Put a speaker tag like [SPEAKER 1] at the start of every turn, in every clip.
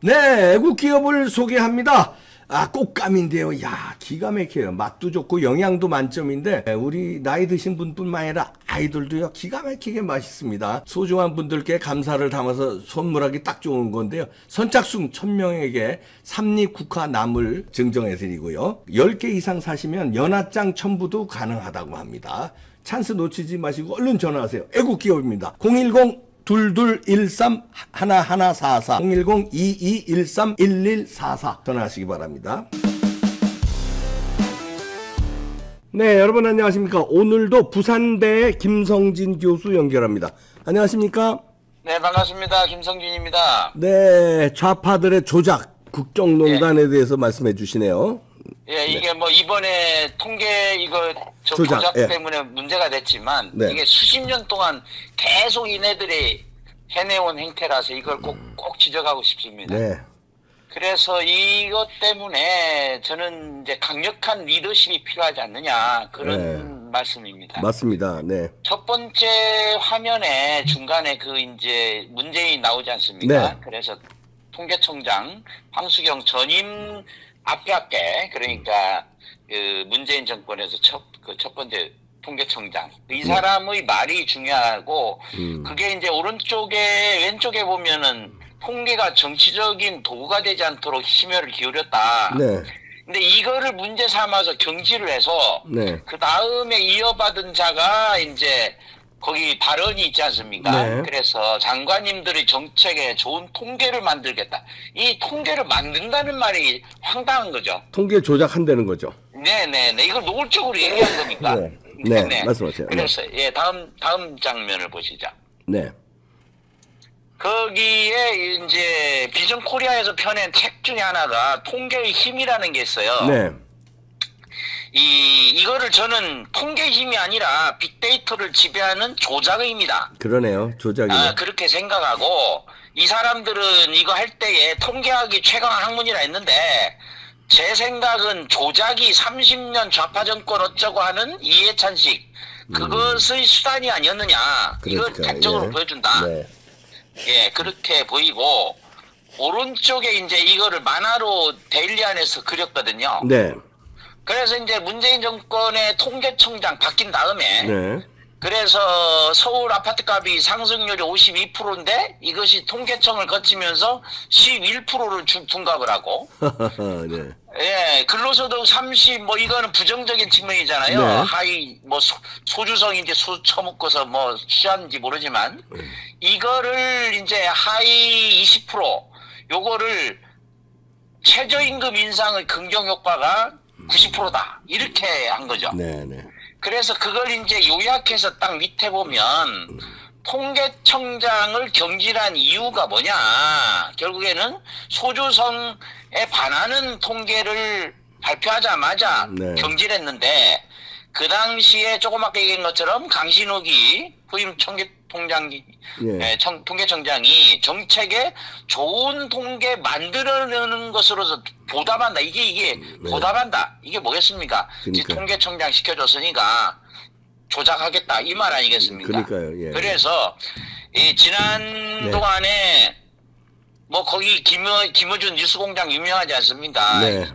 [SPEAKER 1] 네, 애국 기업을 소개합니다. 꽃감인데요. 야, 기가 막혀요. 맛도 좋고 영양도 만점인데 우리 나이 드신 분뿐만 아니라 아이들도요 기가 막히게 맛있습니다. 소중한 분들께 감사를 담아서 선물하기 딱 좋은 건데요. 선착순 1000명에게 삼립국화나물 증정해 드리고요. 10개 이상 사시면 연합장 첨부도 가능하다고 합니다. 찬스 놓치지 마시고 얼른 전화하세요. 애국 기업입니다. 010-2213-1144 010-2213-1144 전화하시기 바랍니다. 네, 여러분 안녕하십니까. 오늘도 부산대 김성진 교수 연결합니다. 안녕하십니까.
[SPEAKER 2] 네, 반갑습니다. 김성진입니다.
[SPEAKER 1] 네, 좌파들의 조작 국정농단에 대해서 말씀해 주시네요.
[SPEAKER 2] 예, 이게 뭐 이번에 통계 이거 조작 때문에 문제가 됐지만 이게 수십 년 동안 계속 이네들이 해내온 행태라서 이걸 꼭 지적하고 싶습니다.
[SPEAKER 1] 네.
[SPEAKER 2] 그래서 이것 때문에 저는 이제 강력한 리더십이 필요하지 않느냐 그런 말씀입니다.
[SPEAKER 1] 맞습니다. 네.
[SPEAKER 2] 첫 번째 화면에 중간에 그 이제 문재인 나오지 않습니까?
[SPEAKER 1] 네.
[SPEAKER 2] 그래서 통계청장 황수경 전임 앞에 그러니까 그 문재인 정권에서 첫 번째 통계청장 이 사람의 말이 중요하고 그게 이제 왼쪽에 보면은 통계가 정치적인 도구가 되지 않도록 심혈을 기울였다.
[SPEAKER 1] 네.
[SPEAKER 2] 근데 이거를 문제 삼아서 경질을 해서 그 다음에 이어받은 자가 이제 거기 발언이 있지 않습니까?
[SPEAKER 1] 네.
[SPEAKER 2] 그래서 장관님들의 정책에 좋은 통계를 만들겠다. 이 통계를 만든다는 말이 황당한 거죠.
[SPEAKER 1] 통계 조작한다는 거죠.
[SPEAKER 2] 네네네. 이걸 노골적으로 얘기한 겁니까?
[SPEAKER 1] 네. 말씀하세요.
[SPEAKER 2] 그래서 다음 장면을 보시죠.
[SPEAKER 1] 네.
[SPEAKER 2] 거기에 이제 비전 코리아에서 펴낸 책 중에 하나가 통계의 힘이라는 게 있어요.
[SPEAKER 1] 네.
[SPEAKER 2] 이거를 저는 통계의 힘이 아니라 빅데이터를 지배하는 조작의 힘이다.
[SPEAKER 1] 그러네요. 조작이네.
[SPEAKER 2] 그렇게 생각하고 이 사람들은 이거 할 때에 통계학이 최강 학문이라 했는데 제 생각은 조작이 30년 좌파 정권 어쩌고 하는 이해찬식 그것의 수단이 아니었느냐. 이걸 객적으로 보여준다.
[SPEAKER 1] 네.
[SPEAKER 2] 예, 그렇게 보이고 오른쪽에 이제 이거를 만화로 데일리안에서 그렸거든요.
[SPEAKER 1] 네.
[SPEAKER 2] 그래서 이제 문재인 정권의 통계청장 바뀐 다음에
[SPEAKER 1] 네.
[SPEAKER 2] 그래서 서울 아파트값이 상승률이 52%인데 이것이 통계청을 거치면서 11%를 둔갑을 하고
[SPEAKER 1] 네.
[SPEAKER 2] 예, 근로소득 30 뭐 이거는 부정적인 측면이잖아요.
[SPEAKER 1] 네.
[SPEAKER 2] 하이 뭐 소주성인지 소 처먹고서 뭐 취한지 모르지만 이거를 이제 하이 20% 요거를 최저임금 인상의 긍정 효과가 90%다. 이렇게 한 거죠.
[SPEAKER 1] 네.
[SPEAKER 2] 그래서 그걸 이제 요약해서 딱 밑에 보면 통계청장을 경질한 이유가 뭐냐. 결국에는 소주성에 반하는 통계를 발표하자마자 경질했는데 그 당시에 조그맣게 얘기한 것처럼 강신욱이 후임 통계청장이 정책에 좋은 통계 만들어내는 것으로서 보답한다. 이게 보답한다. 이게 뭐겠습니까? 그러니까. 통계청장 시켜줬으니까 조작하겠다. 이 말 아니겠습니까?
[SPEAKER 1] 그러니까요. 예.
[SPEAKER 2] 그래서 지난 동안에 뭐 거기 김어준 뉴스공장 유명하지 않습니까?
[SPEAKER 1] 네.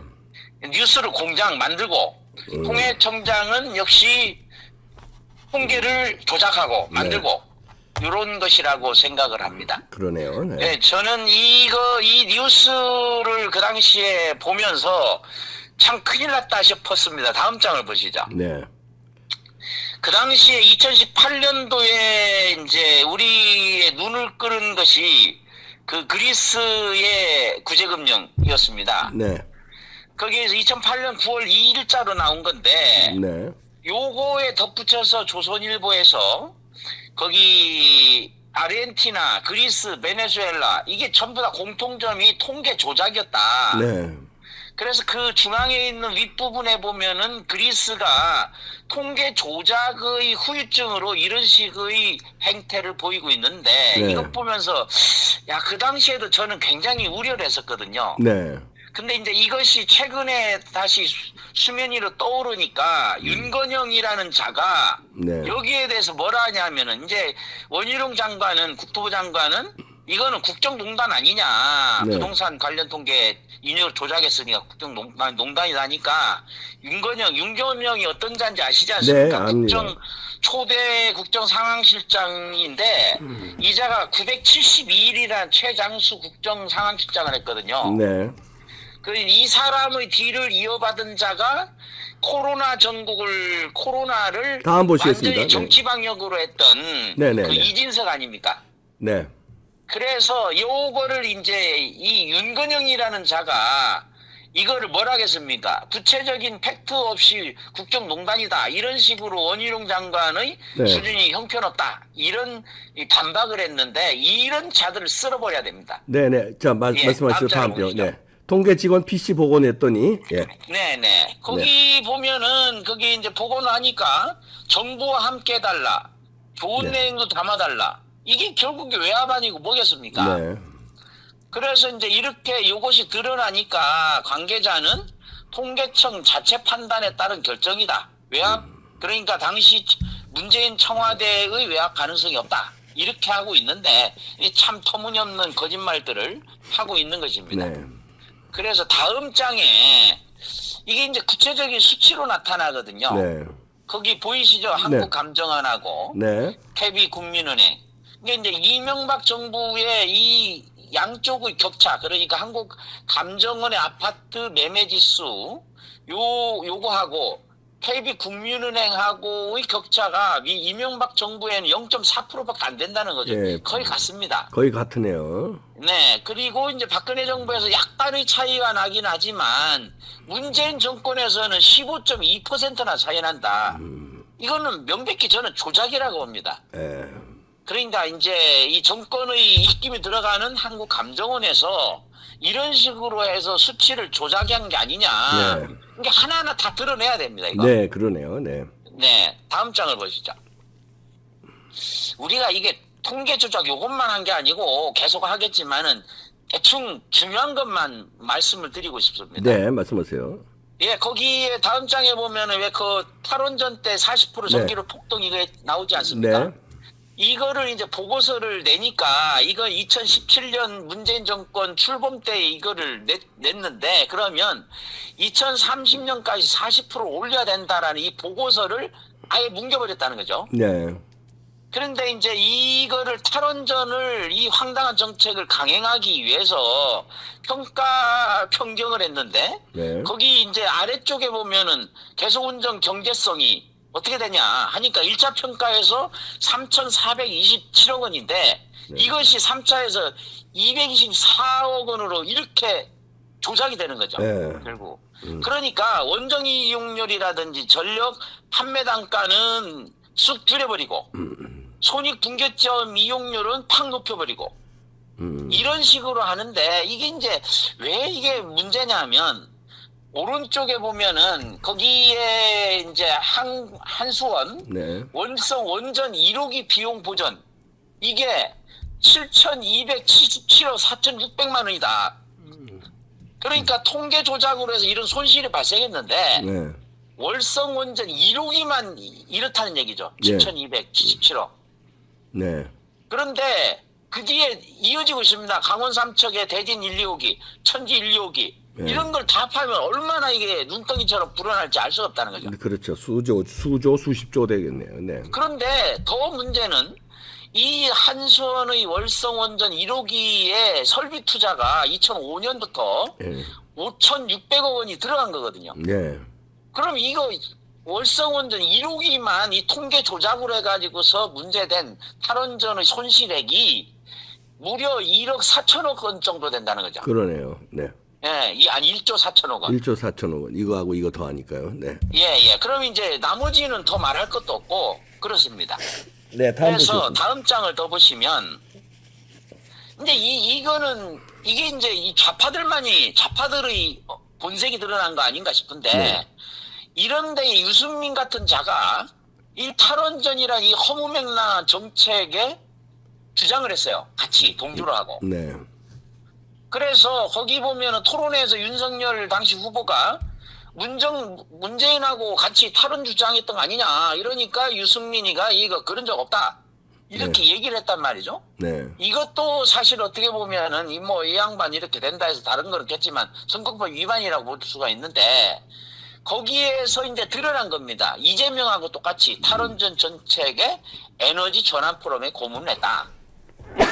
[SPEAKER 2] 뉴스를 공장 만들고 통계청장은 역시 통계를 조작하고 만들고 이런 것이라고 생각을 합니다.
[SPEAKER 1] 그러네요.
[SPEAKER 2] 네, 저는 이 뉴스를 그 당시에 보면서 참 큰일 났다 싶었습니다. 다음 장을 보시죠.
[SPEAKER 1] 네.
[SPEAKER 2] 그 당시에 2018년도에 이제 우리의 눈을 끄는 것이 그 그리스의 구제금융이었습니다.
[SPEAKER 1] 네.
[SPEAKER 2] 거기에서 2008년 9월 2일자로 나온 건데
[SPEAKER 1] 네.
[SPEAKER 2] 요거에 덧붙여서 조선일보에서 거기 아르헨티나, 그리스, 베네수엘라 이게 전부 다 공통점이 통계 조작이었다.
[SPEAKER 1] 네.
[SPEAKER 2] 그래서 그 중앙에 있는 윗부분에 보면은 그리스가 통계 조작의 후유증으로 이런 식의 행태를 보이고 있는데 이것 보면서 야, 그 당시에도 저는 굉장히 우려를 했었거든요.
[SPEAKER 1] 네.
[SPEAKER 2] 근데 이제 이것이 최근에 다시 수면 위로 떠오르니까 윤건영이라는 자가 여기에 대해서 뭐라 하냐면은 이제 원희룡 장관은 국토부 장관은 이거는 국정농단 아니냐.
[SPEAKER 1] 네.
[SPEAKER 2] 부동산 관련 통계 인용 조작했으니까 국정농단이라니까. 윤건영이 어떤 자인지 아시지 않습니까?
[SPEAKER 1] 네, 압니다.
[SPEAKER 2] 초대 국정상황실장인데 이자가 972일이라는 최장수 국정상황실장을 했거든요.
[SPEAKER 1] 네.
[SPEAKER 2] 이 사람의 뒤를 이어받은 자가 코로나를
[SPEAKER 1] 다음 보시겠습니다.
[SPEAKER 2] 완전히 정치 방역으로 했던
[SPEAKER 1] 네네네.
[SPEAKER 2] 그 이진석 아닙니까?
[SPEAKER 1] 네.
[SPEAKER 2] 그래서 요거를 이제 이 윤건영이라는 자가 이거를 뭐라 하겠습니까? 구체적인 팩트 없이 국정농단이다. 이런 식으로 원희룡 장관의
[SPEAKER 1] 네.
[SPEAKER 2] 수준이 형편없다. 이런 반박을 했는데 이런 자들을 쓸어버려야 됩니다.
[SPEAKER 1] 네네. 자, 말씀하시죠. 다음 표.
[SPEAKER 2] 보시죠.
[SPEAKER 1] 네. 통계 직원 PC 복원했더니, 예.
[SPEAKER 2] 네네. 거기 보면은, 거기 이제 복원하니까, 정부와 함께 해달라. 좋은
[SPEAKER 1] 네.
[SPEAKER 2] 내용도 담아달라. 이게 결국에 외압 아니고 뭐겠습니까?
[SPEAKER 1] 네.
[SPEAKER 2] 그래서 이제 이렇게 이것이 드러나니까 관계자는 통계청 자체 판단에 따른 결정이다. 외압, 그러니까 당시 문재인 청와대의 외압 가능성이 없다. 이렇게 하고 있는데, 이 참 터무니없는 거짓말들을 하고 있는 것입니다.
[SPEAKER 1] 네.
[SPEAKER 2] 그래서 다음 장에 이게 이제 구체적인 수치로 나타나거든요.
[SPEAKER 1] 네.
[SPEAKER 2] 거기 보이시죠? 한국감정원하고
[SPEAKER 1] 네.
[SPEAKER 2] KB국민은행. 이게 이제 이명박 정부의 이 양쪽의 격차, 그러니까 한국감정원의 아파트 매매지수 요거하고 KB국민은행하고의 격차가 이 이명박 정부에는 0.4%밖에 안 된다는 거죠.
[SPEAKER 1] 예.
[SPEAKER 2] 거의 같습니다.
[SPEAKER 1] 거의 같으네요.
[SPEAKER 2] 네, 그리고 이제 박근혜 정부에서 약간의 차이가 나긴 하지만 문재인 정권에서는 15.2%나 차이 난다. 이거는 명백히 저는 조작이라고 봅니다.
[SPEAKER 1] 예.
[SPEAKER 2] 그러니까 이제 이 정권의 입김이 들어가는 한국감정원에서 이런 식으로 해서 수치를 조작한 게 아니냐.
[SPEAKER 1] 네.
[SPEAKER 2] 이게 하나하나 다 드러내야 됩니다. 이거.
[SPEAKER 1] 네, 그러네요. 네.
[SPEAKER 2] 네, 다음 장을 보시죠. 우리가 이게 통계 조작 요것만 한 게 아니고 계속 하겠지만은 대충 중요한 것만 말씀을 드리고 싶습니다.
[SPEAKER 1] 네, 말씀하세요.
[SPEAKER 2] 예, 거기에 다음 장에 보면은 왜 그 탈원전 때 40% 전기료 폭등 이거 나오지 않습니까?
[SPEAKER 1] 네.
[SPEAKER 2] 이거를 이제 보고서를 내니까 이거 2017년 문재인 정권 출범 때 이거를 냈는데 그러면 2030년까지 40% 올려야 된다라는 이 보고서를 아예 뭉겨버렸다는 거죠.
[SPEAKER 1] 네.
[SPEAKER 2] 그런데 이제 이거를 탈원전을 이 황당한 정책을 강행하기 위해서 평경을 했는데
[SPEAKER 1] 네.
[SPEAKER 2] 거기 이제 아래쪽에 보면은 계속운전 경제성이 어떻게 되냐 하니까 1차 평가에서 3,427억 원인데 이것이 3차에서 224억 원으로 이렇게 조작이 되는 거죠.
[SPEAKER 1] 네.
[SPEAKER 2] 결국. 그러니까 원전이 이용률이라든지 전력 판매 단가는 쑥 줄여버리고 손익분기점 이용률은 팍 높여버리고 이런 식으로 하는데 이게 이제 왜 이게 문제냐면 오른쪽에 보면은 거기에 이제 한수원
[SPEAKER 1] 네.
[SPEAKER 2] 월성 원전 1호기 비용 보전 이게 7,277억 4,600만 원이다. 그러니까 통계 조작으로 해서 이런 손실이 발생했는데
[SPEAKER 1] 네.
[SPEAKER 2] 월성 원전 1호기만 이렇다는 얘기죠.
[SPEAKER 1] 예.
[SPEAKER 2] 7,277억.
[SPEAKER 1] 네.
[SPEAKER 2] 그런데 그 뒤에 이어지고 있습니다. 강원 삼척의 대진 1, 2호기, 천지 1, 2호기
[SPEAKER 1] 네.
[SPEAKER 2] 이런 걸 다 파면 얼마나 이게 눈덩이처럼 불어날지 알 수가 없다는 거죠.
[SPEAKER 1] 그렇죠. 수조, 수십조 되겠네요. 네.
[SPEAKER 2] 그런데 더 문제는 이 한수원의 월성 원전 1호기의 설비 투자가 2005년부터
[SPEAKER 1] 네.
[SPEAKER 2] 5,600억 원이 들어간 거거든요.
[SPEAKER 1] 네.
[SPEAKER 2] 그럼 이거 월성 원전 1호기만 이 통계 조작으로 해가지고서 문제된 탈원전의 손실액이 무려 1억 4천억 원 정도 된다는 거죠.
[SPEAKER 1] 그러네요. 네.
[SPEAKER 2] 예, 한 1조 4천억 원.
[SPEAKER 1] 1조 4천억 원. 이거하고 이거 더 하니까요. 네.
[SPEAKER 2] 예. 그럼 이제 나머지는 더 말할 것도 없고 그렇습니다.
[SPEAKER 1] 네, 다음
[SPEAKER 2] 그래서
[SPEAKER 1] 보겠습니다.
[SPEAKER 2] 다음 장을 더 보시면 이제 이거는 이게 이제 이 좌파들의 본색이 드러난 거 아닌가 싶은데
[SPEAKER 1] 네.
[SPEAKER 2] 이런데 유승민 같은 자가 이 탈원전이란 이 허무맹랑한 정책에 주장을 했어요. 같이 동조를 하고.
[SPEAKER 1] 네.
[SPEAKER 2] 그래서 거기 보면은 토론회에서 윤석열 당시 후보가 문재인하고 같이 탈원 주장했던 거 아니냐. 이러니까 유승민이가 이거 그런 적 없다. 이렇게
[SPEAKER 1] 네.
[SPEAKER 2] 얘기를 했단 말이죠.
[SPEAKER 1] 네.
[SPEAKER 2] 이것도 사실 어떻게 보면은 이 양반 이렇게 된다 해서 다른 건 없겠지만 선거법 위반이라고 볼 수가 있는데 거기에서 이제 드러난 겁니다. 이재명하고 똑같이 탈원전 정책에 에너지 전환 포럼에 고문을 했다.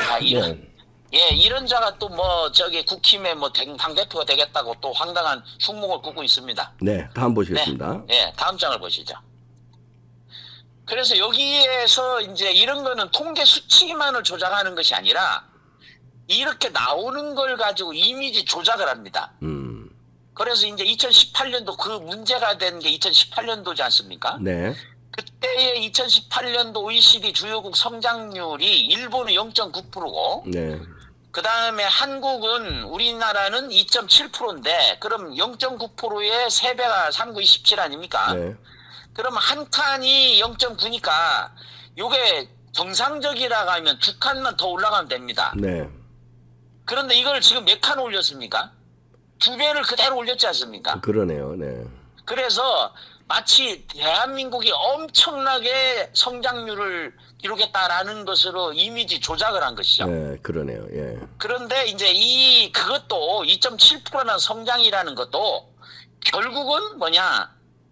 [SPEAKER 2] 아, 이런 이런 자가 또 국힘의 당대표가 되겠다고 또 황당한 흉몽을 꾸고 있습니다.
[SPEAKER 1] 네, 다음 보시겠습니다.
[SPEAKER 2] 네, 다음 장을 보시죠. 그래서 여기에서 이제 이런 거는 통계 수치만을 조작하는 것이 아니라 이렇게 나오는 걸 가지고 이미지 조작을 합니다. 그래서 이제 2018년도 그 문제가 된 게 2018년도지 않습니까?
[SPEAKER 1] 네.
[SPEAKER 2] 그때의 2018년도 OECD 주요국 성장률이 일본은 0.9%고
[SPEAKER 1] 네.
[SPEAKER 2] 그 다음에 한국은 우리나라는 2.7%인데 그럼 0.9%의 3배가 3, 9, 27 아닙니까?
[SPEAKER 1] 네.
[SPEAKER 2] 그럼 한 칸이 0.9니까 요게 정상적이라고 하면 2칸만 더 올라가면 됩니다.
[SPEAKER 1] 네.
[SPEAKER 2] 그런데 이걸 지금 몇 칸 올렸습니까? 2배를 그대로 올렸지 않습니까?
[SPEAKER 1] 그러네요. 네.
[SPEAKER 2] 그래서 마치 대한민국이 엄청나게 성장률을 기록했다라는 것으로 이미지 조작을 한 것이죠.
[SPEAKER 1] 네, 그러네요. 예.
[SPEAKER 2] 그런데 이제 그것도 2.7%라는 성장이라는 것도 결국은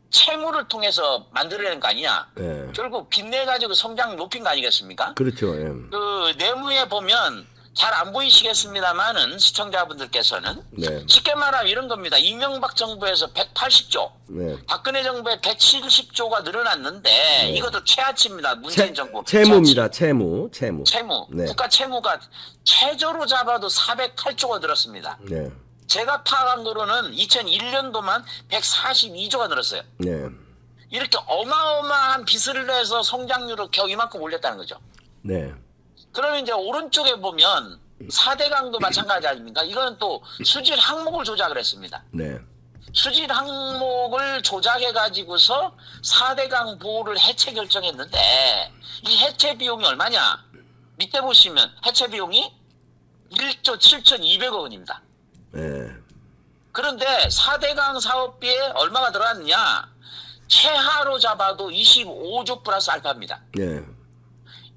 [SPEAKER 2] 채무를 통해서 만들어낸 거 아니냐.
[SPEAKER 1] 예.
[SPEAKER 2] 결국 빚내 가지고 성장 높인 거 아니겠습니까?
[SPEAKER 1] 그렇죠. 예.
[SPEAKER 2] 그 내무에 보면 잘 안 보이시겠습니다만은 시청자분들께서는
[SPEAKER 1] 네.
[SPEAKER 2] 쉽게 말하면 이런 겁니다. 이명박 정부에서 180조,
[SPEAKER 1] 네.
[SPEAKER 2] 박근혜 정부에 170조가 늘어났는데 이것도 최하치입니다. 문재인 정부.
[SPEAKER 1] 채무입니다. 채무.
[SPEAKER 2] 채무.
[SPEAKER 1] 네.
[SPEAKER 2] 국가 채무가 최저로 잡아도 408조가 늘었습니다.
[SPEAKER 1] 네.
[SPEAKER 2] 제가 파악한 거로는 2001년도만 142조가 늘었어요.
[SPEAKER 1] 네.
[SPEAKER 2] 이렇게 어마어마한 빚을 내서 성장률을 겨우 이만큼 올렸다는 거죠.
[SPEAKER 1] 네.
[SPEAKER 2] 그러면 이제 오른쪽에 보면 4대강도 마찬가지 아닙니까? 이거는 또 수질 항목을 조작을 했습니다.
[SPEAKER 1] 네.
[SPEAKER 2] 수질 항목을 조작해 가지고서 4대강 보호를 해체 결정했는데 이 해체 비용이 얼마냐? 밑에 보시면 해체 비용이 1조 7,200억 원입니다.
[SPEAKER 1] 네.
[SPEAKER 2] 그런데 4대강 사업비에 얼마가 들어갔느냐? 최하로 잡아도 25조 플러스 알파입니다.
[SPEAKER 1] 네.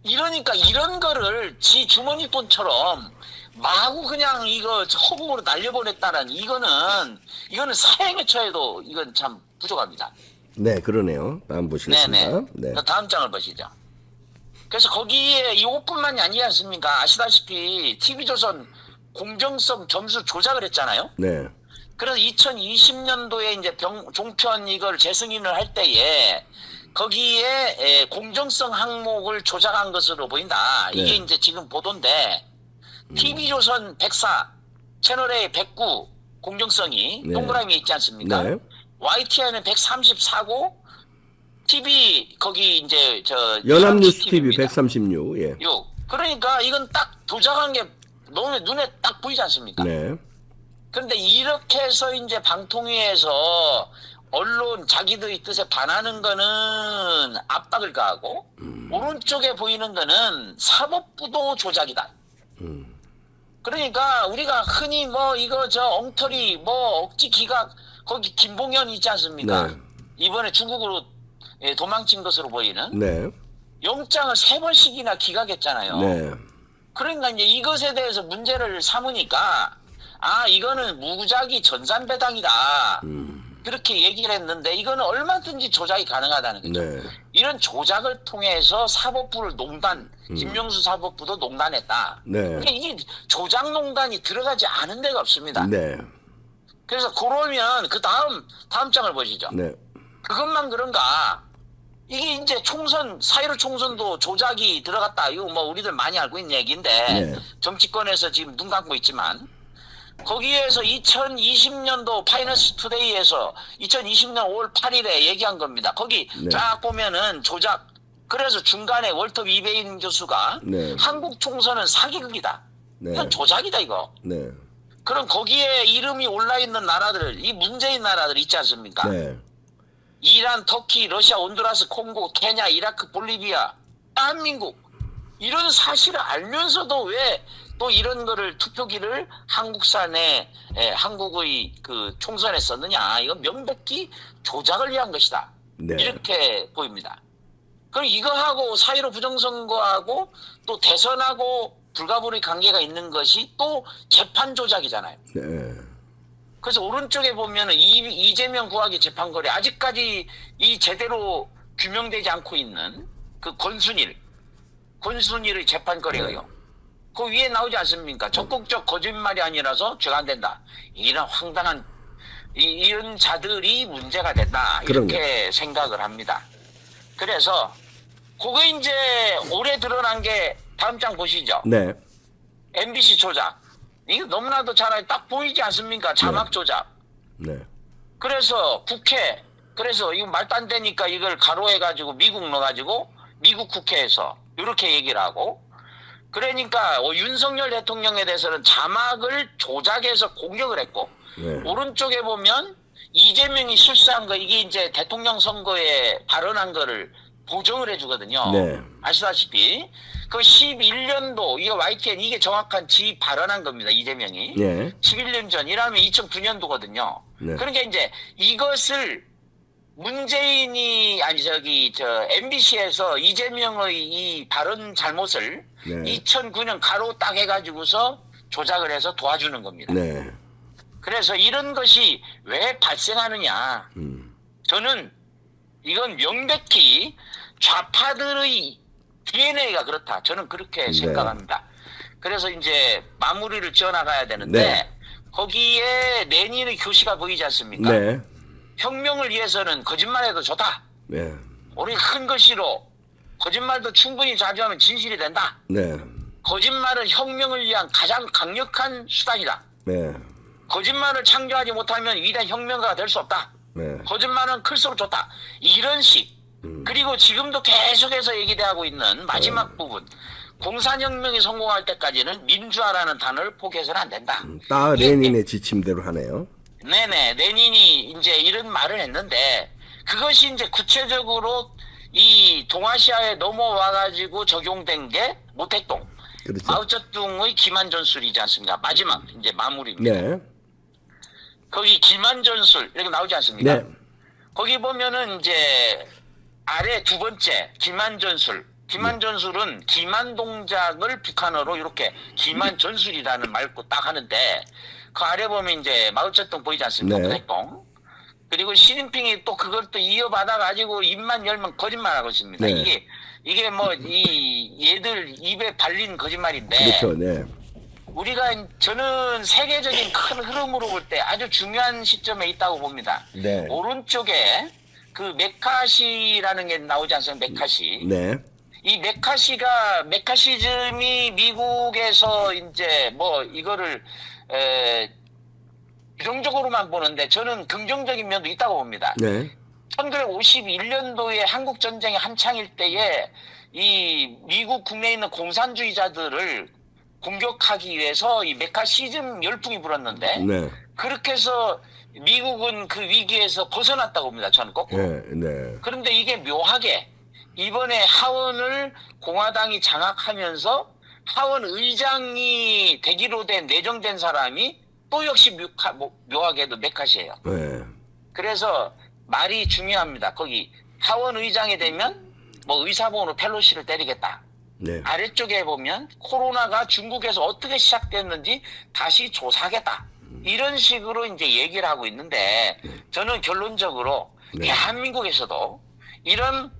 [SPEAKER 2] 이러니까 이런 거를 지 주머니 돈처럼 마구 그냥 이거 허공으로 날려보냈다는 이거는 사형에 처해도 이건 참 부족합니다.
[SPEAKER 1] 네, 그러네요. 다음 보시겠습니다.
[SPEAKER 2] 네네.
[SPEAKER 1] 네.
[SPEAKER 2] 다음 장을 보시죠. 그래서 거기에 이것뿐만이 아니지 않습니까? 아시다시피 TV조선 공정성 점수 조작을 했잖아요.
[SPEAKER 1] 네.
[SPEAKER 2] 그래서 2020년도에 이제 종편 이걸 재승인을 할 때에 거기에 공정성 항목을 조작한 것으로 보인다. 이게
[SPEAKER 1] 네.
[SPEAKER 2] 이제 지금 보도인데 TV조선 104, 채널A 109 공정성이
[SPEAKER 1] 네.
[SPEAKER 2] 동그라미에 있지 않습니까?
[SPEAKER 1] 네.
[SPEAKER 2] YTI는 134고 TV 거기 이제
[SPEAKER 1] 연합뉴스 TV
[SPEAKER 2] TV입니다.
[SPEAKER 1] 136. 예.
[SPEAKER 2] 6. 그러니까 이건 딱 조작한 게 눈에 딱 보이지 않습니까?
[SPEAKER 1] 네.
[SPEAKER 2] 그런데 이렇게 해서 이제 방통위에서 언론 자기들의 뜻에 반하는 거는 압박을 가하고 오른쪽에 보이는 거는 사법부도 조작이다. 그러니까 우리가 흔히 이거 엉터리 억지 기각 거기 김봉현 있지 않습니까?
[SPEAKER 1] 네.
[SPEAKER 2] 이번에 중국으로 도망친 것으로 보이는
[SPEAKER 1] 네.
[SPEAKER 2] 영장을 3번씩이나 기각했잖아요.
[SPEAKER 1] 네.
[SPEAKER 2] 그러니까 이제 이것에 대해서 문제를 삼으니까 이거는 무작위 전산배당이다. 그렇게 얘기를 했는데 이거는 얼마든지 조작이 가능하다는 거죠.
[SPEAKER 1] 네.
[SPEAKER 2] 이런 조작을 통해서 사법부를 김명수 사법부도 농단했다.
[SPEAKER 1] 네.
[SPEAKER 2] 그러니까 이게 조작농단이 들어가지 않은 데가 없습니다.
[SPEAKER 1] 네.
[SPEAKER 2] 그래서 그러면 그 다음 장을 보시죠.
[SPEAKER 1] 네.
[SPEAKER 2] 그것만 그런가? 이게 이제 4.15 총선도 조작이 들어갔다. 이거 우리들 많이 알고 있는 얘기인데
[SPEAKER 1] 네.
[SPEAKER 2] 정치권에서 지금 눈 감고 있지만 거기에서 2020년도 파이낸스 투데이에서 2020년 5월 8일에 얘기한 겁니다. 거기
[SPEAKER 1] 네.
[SPEAKER 2] 쫙 보면은 조작. 그래서 중간에 월터 이베인 교수가
[SPEAKER 1] 네.
[SPEAKER 2] 한국 총선은 사기극이다.
[SPEAKER 1] 네.
[SPEAKER 2] 이건 조작이다 이거.
[SPEAKER 1] 네.
[SPEAKER 2] 그럼 거기에 이름이 올라 있는 나라들, 이 문재인 나라들 있지 않습니까?
[SPEAKER 1] 네.
[SPEAKER 2] 이란, 터키, 러시아, 온두라스, 콩고, 케냐, 이라크, 볼리비아, 대한민국 이런 사실을 알면서도 왜 또 이런 거를 투표기를 한국산에 한국의 그 총선에 썼느냐? 이건 명백히 조작을 위한 것이다.
[SPEAKER 1] 네.
[SPEAKER 2] 이렇게 보입니다. 그럼 이거하고 4.15 부정선거하고 또 대선하고 불가분의 관계가 있는 것이 또 재판 조작이잖아요.
[SPEAKER 1] 네.
[SPEAKER 2] 그래서 오른쪽에 보면은 이재명 구하기 재판거래 아직까지 이 제대로 규명되지 않고 있는 그 권순일의 재판거래가요. 그 위에 나오지 않습니까? 적극적 거짓말이 아니라서 죄가 안 된다. 이런 황당한 이런 자들이 문제가 된다. 이렇게
[SPEAKER 1] 그럼요.
[SPEAKER 2] 생각을 합니다. 그래서 그거 이제 올해 드러난 게 다음 장 보시죠.
[SPEAKER 1] 네.
[SPEAKER 2] MBC 조작. 이거 너무나도 잘 딱 보이지 않습니까? 자막 조작.
[SPEAKER 1] 네.
[SPEAKER 2] 그래서 국회, 그래서 이거 말도 안 되니까 이걸 가로해가지고 미국 넣어가지고 미국 국회에서 이렇게 얘기를 하고, 그러니까 윤석열 대통령에 대해서는 자막을 조작해서 공격을 했고,
[SPEAKER 1] 네.
[SPEAKER 2] 오른쪽에 보면 이재명이 실수한 거, 이게 이제 대통령 선거에 발언한 거를 보정을 해주거든요.
[SPEAKER 1] 네.
[SPEAKER 2] 아시다시피 그 11년도 이게 YTN 이게 정확한 지 발언한 겁니다. 이재명이.
[SPEAKER 1] 네.
[SPEAKER 2] 11년 전이라면 2009년도거든요.
[SPEAKER 1] 네.
[SPEAKER 2] 그러니까 이제 이것을 문재인이 MBC에서 이재명의 이 발언 잘못을
[SPEAKER 1] 네.
[SPEAKER 2] 2009년 가로 딱 해가지고서 조작을 해서 도와주는 겁니다.
[SPEAKER 1] 네.
[SPEAKER 2] 그래서 이런 것이 왜 발생하느냐. 저는 이건 명백히 좌파들의 DNA가 그렇다. 저는 그렇게 생각합니다. 그래서 이제 마무리를 지어나가야 되는데
[SPEAKER 1] 네.
[SPEAKER 2] 거기에 레닌의 교시가 보이지 않습니까?
[SPEAKER 1] 네.
[SPEAKER 2] 혁명을 위해서는 거짓말해도 좋다.
[SPEAKER 1] 네.
[SPEAKER 2] 우리 큰 것이로 거짓말도 충분히 자주하면 진실이 된다.
[SPEAKER 1] 네.
[SPEAKER 2] 거짓말은 혁명을 위한 가장 강력한 수단이다.
[SPEAKER 1] 네.
[SPEAKER 2] 거짓말을 창조하지 못하면 위대한 혁명가가 될 수 없다.
[SPEAKER 1] 네.
[SPEAKER 2] 거짓말은 클수록 좋다. 이런 식. 그리고 지금도 계속해서 얘기되고 있는 마지막 부분. 공산혁명이 성공할 때까지는 민주화라는 단어를 포기해서는 안 된다.
[SPEAKER 1] 딱 레닌의 지침대로 하네요.
[SPEAKER 2] 네네. 레닌이 이제 이런 말을 했는데 그것이 이제 구체적으로 이 동아시아에 넘어와가지고 적용된 게 모택동.
[SPEAKER 1] 그렇죠.
[SPEAKER 2] 마오쩌둥의 기만전술이지 않습니까? 마지막 이제 마무리입니다.
[SPEAKER 1] 네.
[SPEAKER 2] 거기 기만전술 이렇게 나오지 않습니까?
[SPEAKER 1] 네.
[SPEAKER 2] 거기 보면은 이제 아래 두 번째 기만전술. 기만전술은 기만 동작을 북한어로 이렇게 기만전술이라는 말고 딱 하는데 그 아래 보면 이제 마오쩌둥 보이지 않습니까?
[SPEAKER 1] 네.
[SPEAKER 2] 모택동. 그리고 시진핑이 또 그걸 또 이어받아 가지고 입만 열면 거짓말하고 있습니다.
[SPEAKER 1] 네.
[SPEAKER 2] 이게 뭐 이 얘들 입에 발린 거짓말인데.
[SPEAKER 1] 그렇죠. 네.
[SPEAKER 2] 저는 세계적인 큰 흐름으로 볼 때 아주 중요한 시점에 있다고 봅니다.
[SPEAKER 1] 네.
[SPEAKER 2] 오른쪽에 그 메카시라는 게 나오지 않습니까? 메카시.
[SPEAKER 1] 네.
[SPEAKER 2] 이 메카시즘이 미국에서 이제 뭐 이거를 부정적으로만 보는데 저는 긍정적인 면도 있다고 봅니다.
[SPEAKER 1] 네.
[SPEAKER 2] 1951년도에 한국 전쟁이 한창일 때에 이 미국 국내에 있는 공산주의자들을 공격하기 위해서 이 메카시즘 열풍이 불었는데
[SPEAKER 1] 네.
[SPEAKER 2] 그렇게 해서 미국은 그 위기에서 벗어났다고 봅니다. 저는 거꾸로.
[SPEAKER 1] 네. 네.
[SPEAKER 2] 그런데 이게 묘하게 이번에 하원을 공화당이 장악하면서 하원 의장이 되기로 된 내정된 사람이 또 역시 묘하게도 메카시예요.
[SPEAKER 1] 네.
[SPEAKER 2] 그래서 말이 중요합니다. 거기 하원 의장이 되면 뭐 의사봉으로 펠로시를 때리겠다.
[SPEAKER 1] 네.
[SPEAKER 2] 아래쪽에 보면 코로나가 중국에서 어떻게 시작됐는지 다시 조사하겠다. 이런 식으로 이제 얘기를 하고 있는데 저는 결론적으로
[SPEAKER 1] 네.
[SPEAKER 2] 대한민국에서도 이런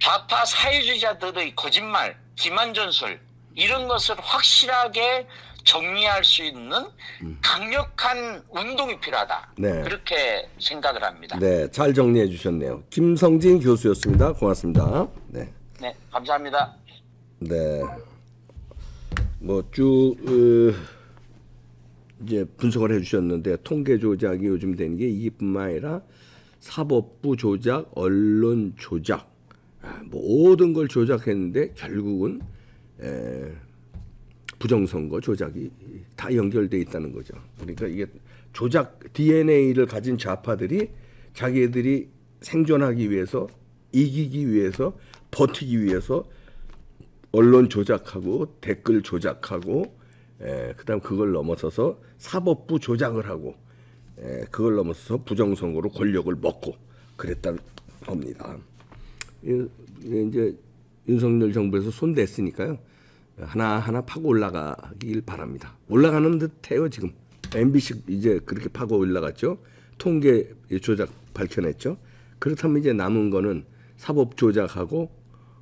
[SPEAKER 2] 좌파 사회주의자들의 거짓말, 기만전술 이런 것을 확실하게 정리할 수 있는 강력한 운동이 필요하다.
[SPEAKER 1] 네.
[SPEAKER 2] 그렇게 생각을 합니다.
[SPEAKER 1] 네. 잘 정리해 주셨네요. 김성진 교수였습니다. 고맙습니다. 네.
[SPEAKER 2] 네, 감사합니다.
[SPEAKER 1] 네. 뭐 쭉 이제 분석을 해주셨는데 통계 조작이 요즘 되는 게 이뿐만 아니라 사법부 조작, 언론 조작, 모든 걸 조작했는데 결국은 부정선거 조작이 다 연결돼 있다는 거죠. 그러니까 이게 조작 DNA를 가진 좌파들이 자기들이 생존하기 위해서, 이기기 위해서, 버티기 위해서 언론 조작하고 댓글 조작하고 그다음 그걸 넘어서서 사법부 조작을 하고 그걸 넘어서서 부정선거로 권력을 먹고 그랬다는 겁니다. 이제 윤석열 정부에서 손 댔으니까요. 하나하나 파고 올라가길 바랍니다. 올라가는 듯해요 지금. MBC 이제 그렇게 파고 올라갔죠. 통계 조작 밝혀냈죠. 그렇다면 이제 남은 거는 사법 조작하고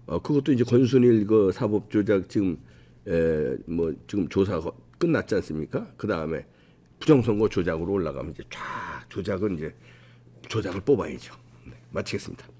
[SPEAKER 1] 그것도 이제 권순일 그 사법 조작 지금 뭐 지금 조사가 끝났지 않습니까? 그 다음에 부정선거 조작으로 올라가면 이제 쫙 조작은 이제 조작을 뽑아야죠. 네, 마치겠습니다.